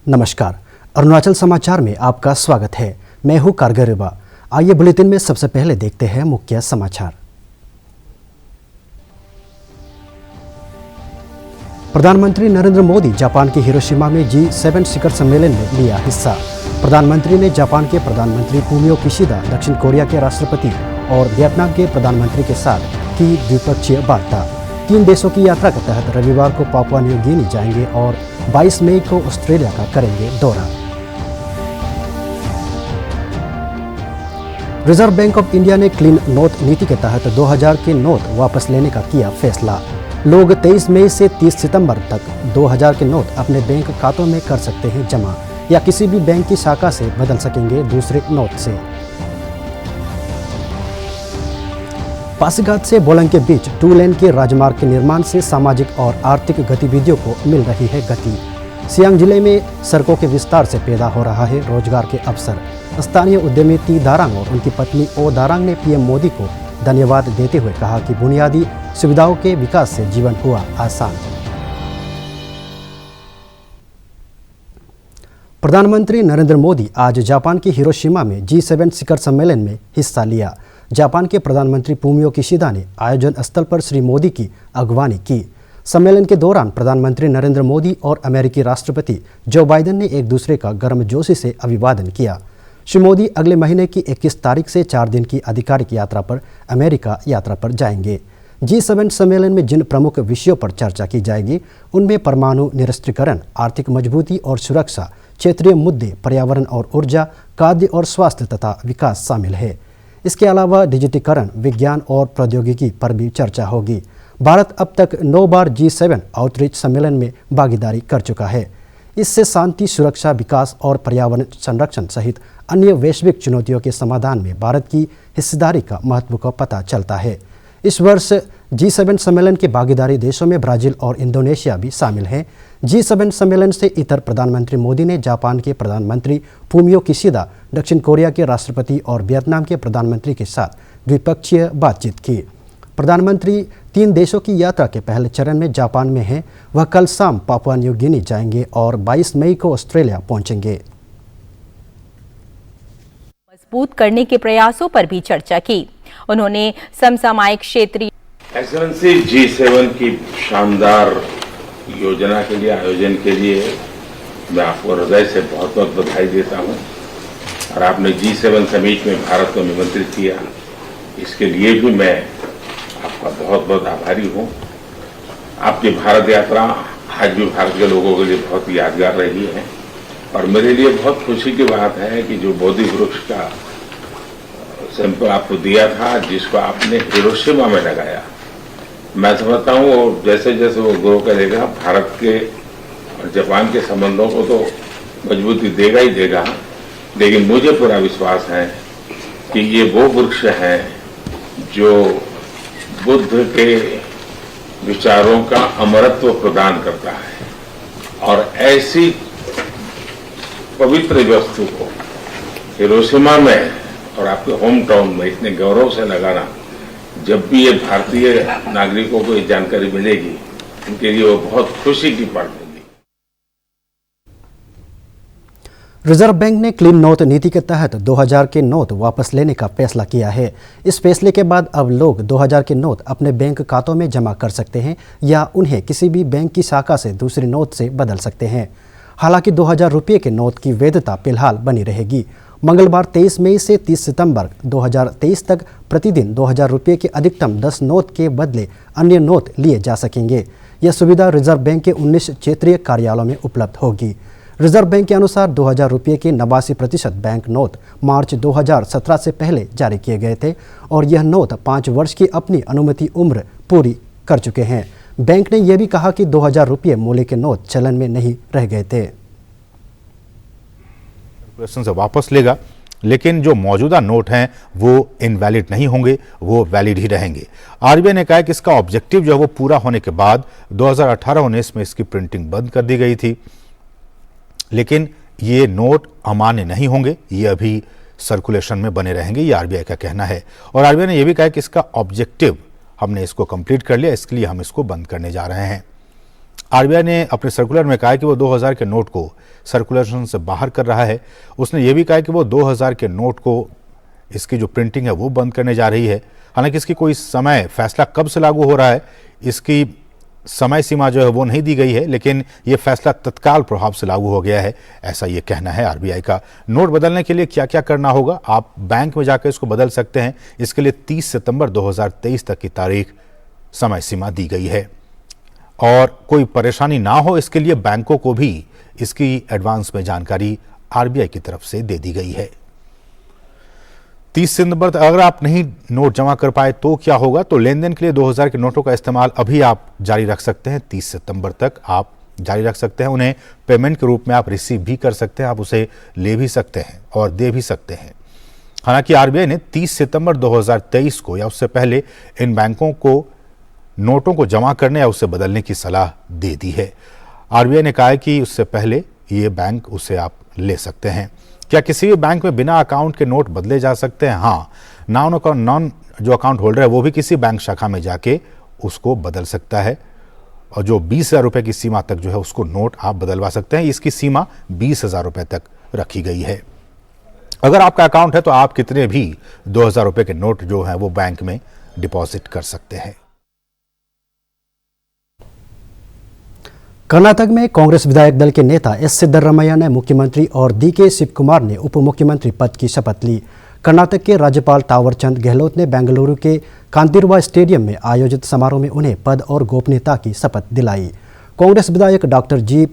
नमस्कार, अरुणाचल समाचार में आपका स्वागत है। मैं हूं कारगरिबा। आइए बुलेटिन में सबसे पहले देखते हैं मुख्य समाचार। प्रधानमंत्री नरेंद्र मोदी जापान के हिरोशिमा में G7 शिखर सम्मेलन में लिया हिस्सा। प्रधानमंत्री ने जापान के प्रधानमंत्री फूमियो किशिदा, दक्षिण कोरिया के राष्ट्रपति और वियतनाम के प्रधानमंत्री के साथ की द्विपक्षीय वार्ता। 3 देशों की यात्रा के तहत रविवार को पापुआ न्यू गिनी जाएंगे और 22 मई को ऑस्ट्रेलिया का करेंगे दौरा। रिजर्व बैंक ऑफ इंडिया ने क्लीन नोट नीति के तहत 2000 के नोट वापस लेने का किया फैसला। लोग 23 मई से 30 सितंबर तक 2000 के नोट अपने बैंक खातों में कर सकते हैं जमा या किसी भी बैंक की शाखा से बदल सकेंगे दूसरे नोट से। पासीघाट से बोलंग के बीच 2 लेन के राजमार्ग के निर्माण से सामाजिक और आर्थिक गतिविधियों को मिल रही है गति। सियांग जिले में सड़कों के विस्तार से पैदा हो रहा है रोजगार के अवसर। स्थानीय उद्यमी टी दारांग और उनकी पत्नी ओ दारांग ने पीएम मोदी को धन्यवाद देते हुए कहा कि बुनियादी सुविधाओं के विकास से जीवन हुआ आसान। प्रधानमंत्री नरेंद्र मोदी आज जापान के हिरोशिमा में G7 शिखर सम्मेलन में हिस्सा लिया। जापान के प्रधानमंत्री फूमियो किशिदा ने आयोजन स्थल पर श्री मोदी की अगवानी की। सम्मेलन के दौरान प्रधानमंत्री नरेंद्र मोदी और अमेरिकी राष्ट्रपति जो बाइडेन ने एक दूसरे का गर्मजोशी से अभिवादन किया। श्री मोदी अगले महीने की 21 तारीख से 4 दिन की आधिकारिक यात्रा पर अमेरिका यात्रा पर जाएंगे। G7 सम्मेलन में जिन प्रमुख विषयों पर चर्चा की जाएगी उनमें परमाणु निरस्त्रीकरण, आर्थिक मजबूती और सुरक्षा, क्षेत्रीय मुद्दे, पर्यावरण और ऊर्जा, खाद्य और स्वास्थ्य तथा विकास शामिल है। इसके अलावा डिजिटीकरण, विज्ञान और प्रौद्योगिकी पर भी चर्चा होगी। भारत अब तक 9 बार G7 आउटरीच सम्मेलन में भागीदारी कर चुका है। इससे शांति, सुरक्षा, विकास और पर्यावरण संरक्षण सहित अन्य वैश्विक चुनौतियों के समाधान में भारत की हिस्सेदारी का महत्व का पता चलता है। इस वर्ष G7 सम्मेलन के भागीदारी देशों में ब्राजील और इंडोनेशिया भी शामिल हैं। G7 सम्मेलन से इतर प्रधानमंत्री मोदी ने जापान के प्रधानमंत्री फूमियो किशिदा, दक्षिण कोरिया के राष्ट्रपति और वियतनाम के प्रधानमंत्री के साथ द्विपक्षीय बातचीत की। प्रधानमंत्री 3 देशों की यात्रा के पहले चरण में जापान में हैं। वह कल शाम पापुआ न्यू गिनी जाएंगे और 22 मई को ऑस्ट्रेलिया पहुंचेंगे। मजबूत करने के प्रयासों पर भी चर्चा की। उन्होंने समसामयिक क्षेत्रीय एक्सेलेंसी G7 की शानदार योजना के लिए, आयोजन के लिए मैं आपको हृदय से बहुत बहुत बधाई देता हूं और आपने G7 समिट में भारत को निमंत्रित किया, इसके लिए भी मैं आपका बहुत बहुत आभारी हूं। आपकी भारत यात्रा आज भी भारत के लोगों के लिए बहुत यादगार रही है और मेरे लिए बहुत खुशी की बात है कि जो बोधि वृक्ष का सैंपल आपको दिया था, जिसको आपने हिरोशिमा में लगाया, मैं समझता हूँ और जैसे जैसे वो ग्रो करेगा भारत के और जापान के संबंधों को तो मजबूती देगा ही देगा। लेकिन मुझे पूरा विश्वास है कि ये वो वृक्ष है जो बुद्ध के विचारों का अमरत्व प्रदान करता है और ऐसी पवित्र वस्तु को हिरोशिमा में और आपके होम टाउन में इतने गौरव से लगाना, जब भी ये भारतीय नागरिकों को ये जानकारी मिलेगी, उनके लिए वो बहुत खुशी की बात होगी। रिजर्व बैंक ने क्लीन नोट नीति के तहत 2000 के नोट वापस लेने का फैसला किया है। इस फैसले के बाद अब लोग 2000 के नोट अपने बैंक खातों में जमा कर सकते हैं या उन्हें किसी भी बैंक की शाखा से दूसरे नोट से बदल सकते हैं। हालांकि 2000 रुपये के नोट की वैधता फिलहाल बनी रहेगी। मंगलवार 23 मई से 30 सितंबर 2023 तक प्रतिदिन 2000 रुपये के अधिकतम 10 नोट के बदले अन्य नोट लिए जा सकेंगे। यह सुविधा रिजर्व बैंक के 19 क्षेत्रीय कार्यालयों में उपलब्ध होगी। रिजर्व बैंक के अनुसार 2000 रुपये के 89% बैंक नोट मार्च 2017 से पहले जारी किए गए थे और यह नोट 5 वर्ष की अपनी अनुमति उम्र पूरी कर चुके हैं। बैंक ने यह भी कहा कि 2000 रुपये मूल्य के नोट चलन में नहीं रह गए थे। से वापस लेगा, लेकिन जो मौजूदा नोट हैं वो इनवैलिड नहीं होंगे, वो वैलिड ही रहेंगे। आरबीआई ने कहा कि इसका ऑब्जेक्टिव जो है वो पूरा होने के बाद 2018-19 में इसकी प्रिंटिंग बंद कर दी गई थी, लेकिन ये नोट अमान्य नहीं होंगे, ये अभी सर्कुलेशन में बने रहेंगे, ये आरबीआई का कहना है। और आरबीआई ने यह भी कहा कि इसका ऑब्जेक्टिव हमने इसको कंप्लीट कर लिया, इसके लिए हम इसको बंद करने जा रहे हैं। आरबीआई ने अपने सर्कुलर में कहा है कि वो 2000 के नोट को सर्कुलेशन से बाहर कर रहा है। उसने ये भी कहा है कि वो 2000 के नोट को, इसकी जो प्रिंटिंग है वो बंद करने जा रही है। हालांकि इसकी कोई समय, फैसला कब से लागू हो रहा है, इसकी समय सीमा जो है वो नहीं दी गई है, लेकिन ये फैसला तत्काल प्रभाव से लागू हो गया है, ऐसा ये कहना है आरबीआई का। नोट बदलने के लिए क्या क्या करना होगा? आप बैंक में जाकर इसको बदल सकते हैं। इसके लिए 30 सितंबर 2023 तक की तारीख समय सीमा दी गई है और कोई परेशानी ना हो इसके लिए बैंकों को भी इसकी एडवांस में जानकारी आरबीआई की तरफ से दे दी गई है। 30 सितंबर तक अगर आप नहीं नोट जमा कर पाए तो क्या होगा? तो लेन देन के लिए 2000 के नोटों का इस्तेमाल अभी आप जारी रख सकते हैं। 30 सितंबर तक आप जारी रख सकते हैं। उन्हें पेमेंट के रूप में आप रिसीव भी कर सकते हैं, आप उसे ले भी सकते हैं और दे भी सकते हैं। हालांकि आरबीआई ने 30 सितंबर 2023 को या उससे पहले इन बैंकों को नोटों को जमा करने या उसे बदलने की सलाह दे दी है। आरबीआई ने कहा है कि उससे पहले ये बैंक उसे आप ले सकते हैं। क्या किसी भी बैंक में बिना अकाउंट के नोट बदले जा सकते हैं? हाँ, नॉन जो अकाउंट होल्डर है वो भी किसी बैंक शाखा में जाके उसको बदल सकता है और जो 20,000 रुपये की सीमा तक जो है उसको नोट आप बदलवा सकते हैं। इसकी सीमा 20,000 रुपये तक रखी गई है। अगर आपका अकाउंट है तो आप कितने भी 2,000 रुपये के नोट जो हैं वो बैंक में डिपॉजिट कर सकते हैं। कर्नाटक में कांग्रेस विधायक दल के नेता एस सिद्धरमैया ने मुख्यमंत्री और डी के शिव कुमार ने उप मुख्यमंत्री पद की शपथ ली। कर्नाटक के राज्यपाल तावरचंद गहलोत ने बेंगलुरु के कांतिरवा स्टेडियम में आयोजित समारोह में उन्हें पद और गोपनीयता की शपथ दिलाई। कांग्रेस विधायक डॉक्टर जी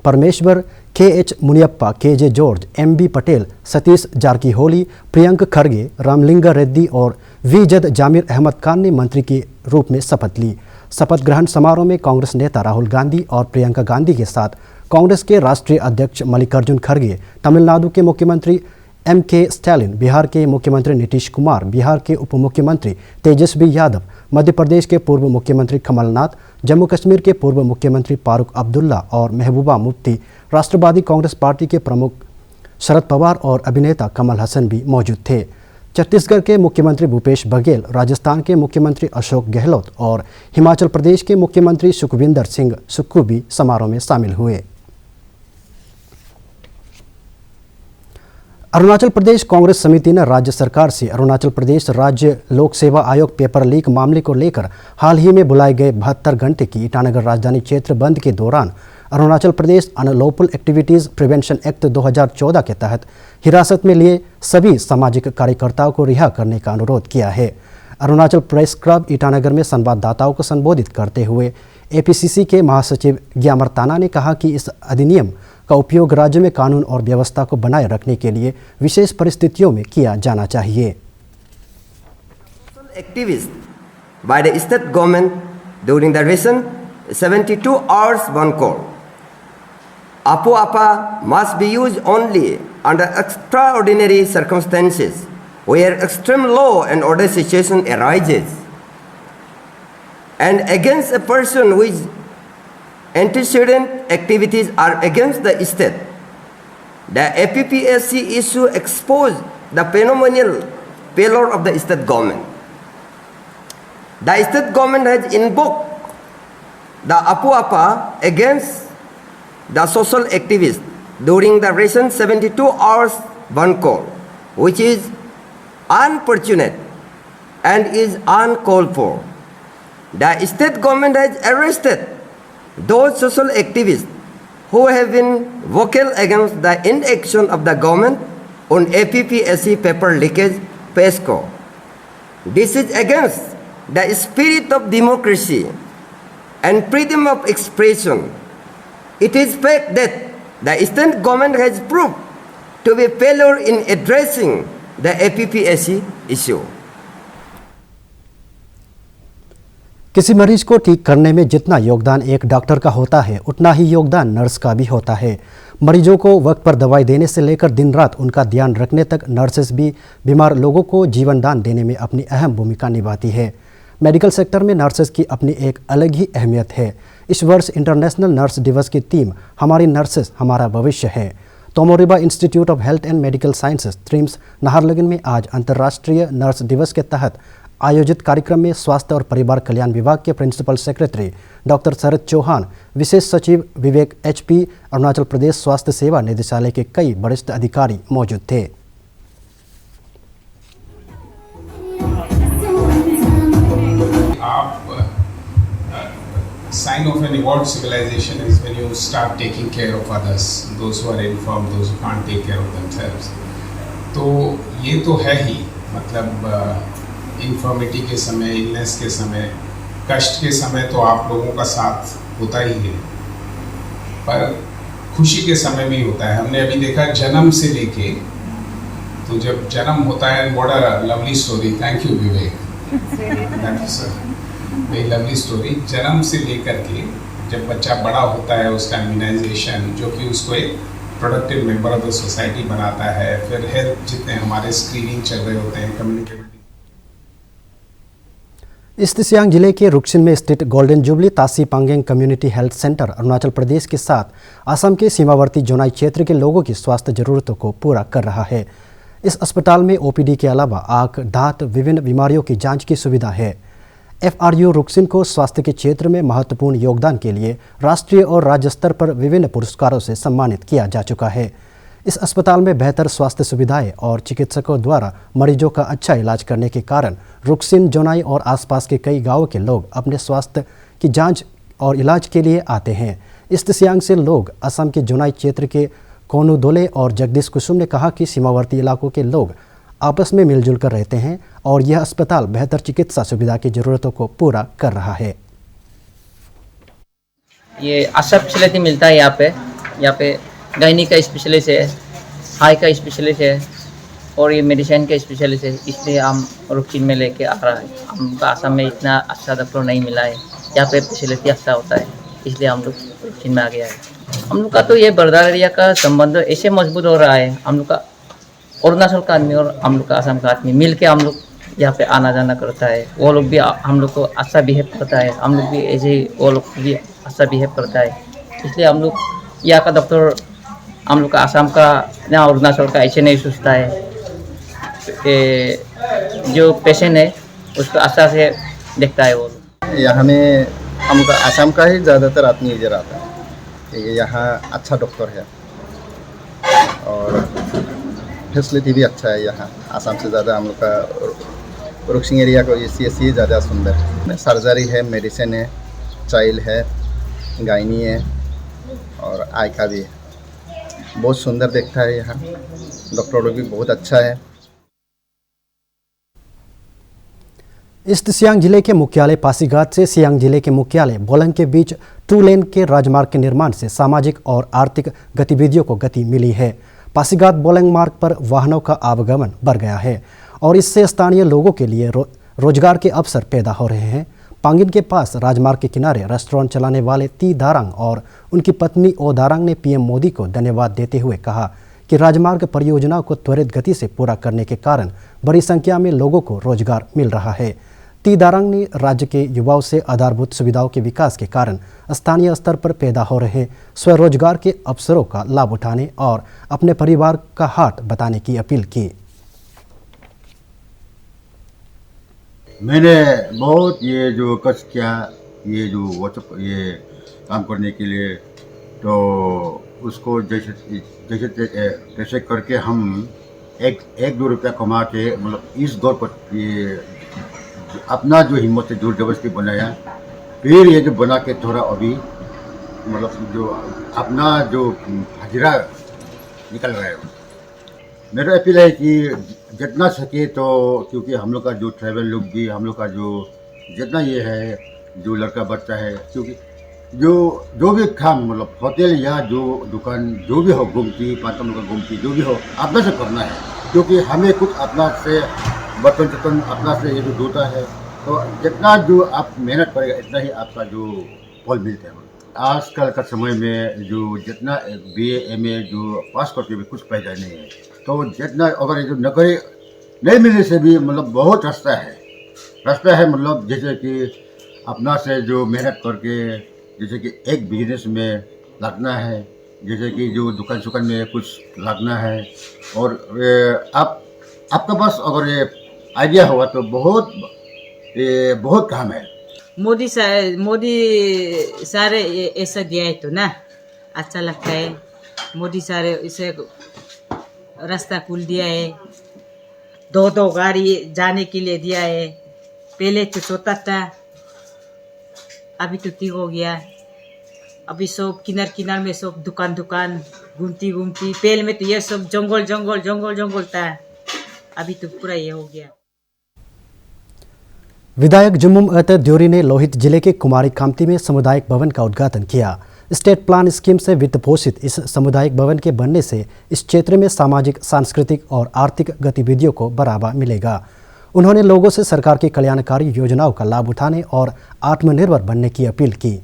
परमेश्वर, के H Muniyappa, K J George, M B Patel, Satish Jarkiholi, Priyank Kharge, Ramalinga Reddy और वी जद जामिर अहमद खान ने मंत्री के रूप में शपथ ली। शपथ ग्रहण समारोह में कांग्रेस नेता राहुल गांधी और प्रियंका गांधी के साथ कांग्रेस के राष्ट्रीय अध्यक्ष मल्लिकार्जुन खड़गे, तमिलनाडु के मुख्यमंत्री एम के स्टालिन, बिहार के मुख्यमंत्री नीतीश कुमार, बिहार के उप मुख्यमंत्री तेजस्वी यादव, मध्य प्रदेश के पूर्व मुख्यमंत्री कमलनाथ, जम्मू कश्मीर के पूर्व मुख्यमंत्री फारूक अब्दुल्ला और महबूबा मुफ्ती, राष्ट्रवादी कांग्रेस पार्टी के प्रमुख शरद पवार और अभिनेता कमल हसन भी मौजूद थे। छत्तीसगढ़ के मुख्यमंत्री भूपेश बघेल, राजस्थान के मुख्यमंत्री अशोक गहलोत और हिमाचल प्रदेश के मुख्यमंत्री सुखविंदर सिंह सुक्खू भी समारोह में शामिल हुए। अरुणाचल प्रदेश कांग्रेस समिति ने राज्य सरकार से अरुणाचल प्रदेश राज्य लोक सेवा आयोग पेपर लीक मामले को लेकर हाल ही में बुलाए गए 72 घंटे की ईटानगर राजधानी क्षेत्र बंद के दौरान Arunachal Pradesh unlawful activities prevention act 2014 के तहत हिरासत में लिए सभी सामाजिक कार्यकर्ताओं को रिहा करने का अनुरोध किया है। अरुणाचल प्रेस क्लब ईटानगर में संवाददाताओं को संबोधित करते हुए एपीसीसी के महासचिव ग्यामर ताना ने कहा कि इस अधिनियम का उपयोग राज्य में कानून और व्यवस्था को बनाए रखने के लिए विशेष परिस्थितियों में किया जाना चाहिए। Activists by the state government during the recent 72 hours one call. Apu Apa must be used only under extraordinary circumstances where extreme law and order situation arises and against a person whose antecedent activities are against the state. The APPSC issue exposed the phenomenal failure of the state government. The state government has invoked the Apu Apa against the social activists during the recent 72 hours one call, which is unfortunate and is uncalled for. The state government has arrested those social activists who have been vocal against the inaction of the government on APPSC paper leakage PESCO. This is against the spirit of democracy and freedom of expression. It is fact that the state government has proved to be failure in addressing the APPSC issue. किसी मरीज को ठीक करने में जितना योगदान एक doctor का होता है उतना ही योगदान नर्स का भी होता है। मरीजों को वक्त पर दवाई देने से लेकर दिन रात उनका ध्यान रखने तक नर्सेस भी बीमार लोगों को जीवन दान देने में अपनी अहम भूमिका निभाती है। मेडिकल सेक्टर में नर्सेस की अपनी एक अलग ही अहमियत है। इस वर्ष इंटरनेशनल नर्स दिवस की थीम हमारी नर्सेस हमारा भविष्य है। Tomo Riba institute of health and medical sciences TRIHMS Naharlagun में आज अंतर्राष्ट्रीय नर्स दिवस के तहत आयोजित कार्यक्रम में स्वास्थ्य और परिवार कल्याण विभाग के प्रिंसिपल सेक्रेटरी डॉक्टर शरद चौहान, विशेष सचिव विवेक HP, अरुणाचल प्रदेश स्वास्थ्य सेवा निदेशालय के कई वरिष्ठ अधिकारी मौजूद थे। Sign of an evolved civilization is when you start taking care of others, those who are infirm, those who can't take care of themselves. तो ये तो है ही, मतलब इन्फर्मिटी के समय, इलनेस के समय, कष्ट के समय तो आप लोगों का साथ होता ही है, पर खुशी के समय भी होता है। हमने अभी देखा जन्म से लेके, तो जब जन्म होता है, what a lovely story, thank you Vivek, thank you sir, very lovely story. जन्म से लेकर के जब बच्चा बड़ा होता है, उसका इम्यूनाइजेशन जो कि उसको एक productive member of the society बनाता है, फिर हेल्थ जितने हमारे स्क्रीनिंग चल रहे होते हैं, कम्युनिकेबिलिटी। ईस्ट सियांग जिले के रुक्सिन में स्थित गोल्डन जुबली तासी पांगेंग community health centre Arunachal Pradesh के साथ असम के सीमावर्ती जोनाई क्षेत्र के लोगों की स्वास्थ्य जरूरतों को पूरा कर रहा है। इस अस्पताल में OPD के अलावा आँख, दांत, विभिन्न बीमारियों की जांच की सुविधा है। FRU रुक्सिन को स्वास्थ्य के क्षेत्र में महत्वपूर्ण योगदान के लिए राष्ट्रीय और राज्य स्तर पर विभिन्न पुरस्कारों से सम्मानित किया जा चुका है। इस अस्पताल में बेहतर स्वास्थ्य सुविधाएं और चिकित्सकों द्वारा मरीजों का अच्छा इलाज करने के कारण रुक्सिन, जोनाई और आसपास के कई गांवों के लोग अपने स्वास्थ्य की जांच और इलाज के लिए आते हैं। ईस्ट सियांग से लोग असम के जोनाई क्षेत्र के कोनू दोले और जगदीश कुसुम ने कहा कि सीमावर्ती इलाकों के लोग आपस में मिलजुल कर रहते हैं और यह अस्पताल बेहतर चिकित्सा सुविधा की जरूरतों को पूरा कर रहा है। ये अच्छा स्पेशलिटी मिलता है यहाँ पे गायनी का स्पेशलिस्ट है, हाई का स्पेशलिस्ट है और ये मेडिसिन का स्पेशलिस्ट है। इसलिए हम रुक्सिन में लेके आ रहा है। हमको आसाम में इतना अच्छा डॉक्टर नहीं मिला है, यहाँ पे स्पेशलिटी अच्छा होता है, इसलिए हम लोग रुक्सिन में आ गया है। हम लोग का तो ये बर्दार एरिया का संबंध ऐसे मजबूत हो रहा है। हम लोग का अरुणाचल का आदमी और हम लोग का आसाम का आदमी मिल के हम लोग यहाँ पे आना जाना करता है। वो लोग भी हम लोग को अच्छा बिहेव करता है, हम लोग भी ऐसे ही वो लोग भी अच्छा बिहेव करता है। इसलिए हम लोग यहाँ का डॉक्टर हम लोग का आसाम का या अरुणाचल का ऐसे नहीं सोचता है कि जो पेशेंट है उसको अच्छा से देखता है। वो लोग यहाँ में हम लोग का आसाम का ही ज़्यादातर आदमी इधर आता है। यहाँ अच्छा डॉक्टर है और फैसिलिटी भी अच्छा है। यहाँ आसाम से ज़्यादा हम लोग का रुक्सिन एरिया को CSC ज़्यादा सुंदर है। सर्जरी है, मेडिसिन है, चाइल्ड है, गायनी है और आई का भी है। बहुत सुंदर देखता है यहाँ, डॉक्टर लोग भी बहुत अच्छा है। ईस्ट सियांग जिले के मुख्यालय पासीघाट से सियांग जिले के मुख्यालय बोलंग के बीच 2 लेन के राजमार्ग के निर्माण से सामाजिक और आर्थिक गतिविधियों को गति मिली है। पासीघाट बोलंग मार्ग पर वाहनों का आवागमन बढ़ गया है और इससे स्थानीय लोगों के लिए रोजगार के अवसर पैदा हो रहे हैं। पांगिन के पास राजमार्ग के किनारे रेस्टोरेंट चलाने वाले ती दारांग और उनकी पत्नी ओ दारांग ने PM मोदी को धन्यवाद देते हुए कहा कि राजमार्ग परियोजनाओं को त्वरित गति से पूरा करने के कारण बड़ी संख्या में लोगों को रोजगार मिल रहा है। ती दारांग ने राज्य के युवाओं से आधारभूत सुविधाओं के विकास के कारण स्थानीय स्तर पर पैदा हो रहे स्वरोजगार के अवसरों का लाभ उठाने और अपने परिवार का हाथ बताने की अपील की। मैंने बहुत ये जो कष्ट किया, ये जो व्हाट्सएप ये काम करने के लिए, तो उसको जैसे करके हम एक दो रुपया कमा के, मतलब इस दौर पर ये अपना जो हिम्मत से जोर जबरदस्ती बनाया, फिर ये जो बना के थोड़ा अभी मतलब जो अपना जो हाजिरा निकल रहा है। मेरा अपील है कि जितना सके तो, क्योंकि हम लोग का जो ट्रैवल लोग भी, हम लोग का जो जितना ये है जो लड़का बच्चा है, क्योंकि जो भी काम मतलब होटल या जो दुकान जो भी हो, घूमती पातम का घूमती जो भी हो, अपना से करना है। क्योंकि हमें कुछ अपना से बर्तन अपना से ये जो धोता है, तो जितना जो आप मेहनत करेगा इतना ही आपका जो फल मिलता है। आजकल का समय में जो जितना BA MA जो पास करके भी कुछ फायदा नहीं है, तो जितना अगर ये जो नौकरी नहीं मिलने से भी मतलब बहुत रास्ता है मतलब जैसे कि अपना से जो मेहनत करके, जैसे कि एक बिजनेस में लगना है, जैसे कि जो दुकान में कुछ लगना है, और आपका पास अगर ये आइडिया होगा तो बहुत काम है। मोदी सारे ऐसा दिया है तो ना अच्छा लगता है। मोदी सारे इसे रास्ता खुल दिया है, दो गाड़ी जाने के लिए दिया है। पहले तो छोटा था, अभी तो ठीक हो गया। अभी सब किनार में सब दुकान घूमती पहले में तो ये सब जंगल था, अभी तो पूरा ये हो गया। विधायक जुम्मुम अतर द्योरी ने लोहित जिले के कुमारी कामती में सामुदायिक भवन का उद्घाटन किया। स्टेट प्लान स्कीम से वित्त पोषित इस सामुदायिक भवन के बनने से इस क्षेत्र में सामाजिक, सांस्कृतिक और आर्थिक गतिविधियों को बढ़ावा मिलेगा। उन्होंने लोगों से सरकार की कल्याणकारी योजनाओं का लाभ उठाने और आत्मनिर्भर बनने की अपील की।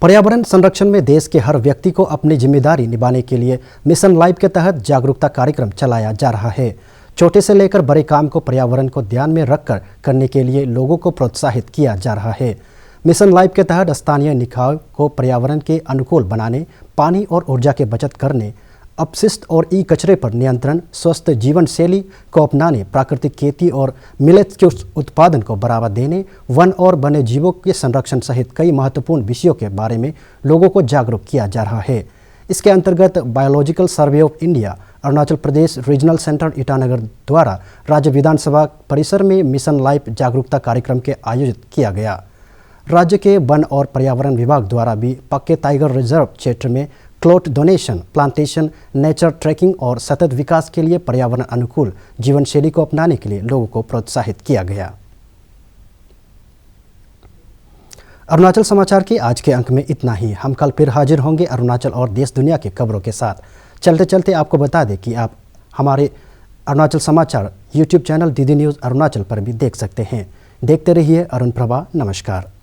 पर्यावरण संरक्षण में देश के हर व्यक्ति को अपनी जिम्मेदारी निभाने के लिए मिशन लाइफ के तहत जागरूकता कार्यक्रम चलाया जा रहा है। छोटे से लेकर बड़े काम को पर्यावरण को ध्यान में रखकर करने के लिए लोगों को प्रोत्साहित किया जा रहा है। मिशन लाइफ के तहत स्थानीय निकायों को पर्यावरण के अनुकूल बनाने, पानी और ऊर्जा की बचत करने, अपशिष्ट और ई कचरे पर नियंत्रण, स्वस्थ जीवन शैली को अपनाने, प्राकृतिक खेती और मिलेट्स के उत्पादन को बढ़ावा देने, वन और वन्य जीवों के संरक्षण सहित कई महत्वपूर्ण विषयों के बारे में लोगों को जागरूक किया जा रहा है। इसके अंतर्गत biological survey of India, Arunachal Pradesh regional centre Itanagar द्वारा राज्य विधानसभा परिसर में मिशन लाइफ जागरूकता कार्यक्रम के आयोजित किया गया। राज्य के वन और पर्यावरण विभाग द्वारा भी पक्के टाइगर रिजर्व क्षेत्र में cloth donation, plantation, nature trekking और सतत विकास के लिए पर्यावरण अनुकूल जीवन शैली को अपनाने के लिए लोगों को प्रोत्साहित किया गया। अरुणाचल समाचार के आज के अंक में इतना ही। हम कल फिर हाजिर होंगे अरुणाचल और देश दुनिया के खबरों के साथ। चलते चलते आपको बता दें कि आप हमारे अरुणाचल समाचार YouTube channel DD news Arunachal पर भी देख सकते हैं। देखते रहिए अरुण प्रभा। नमस्कार।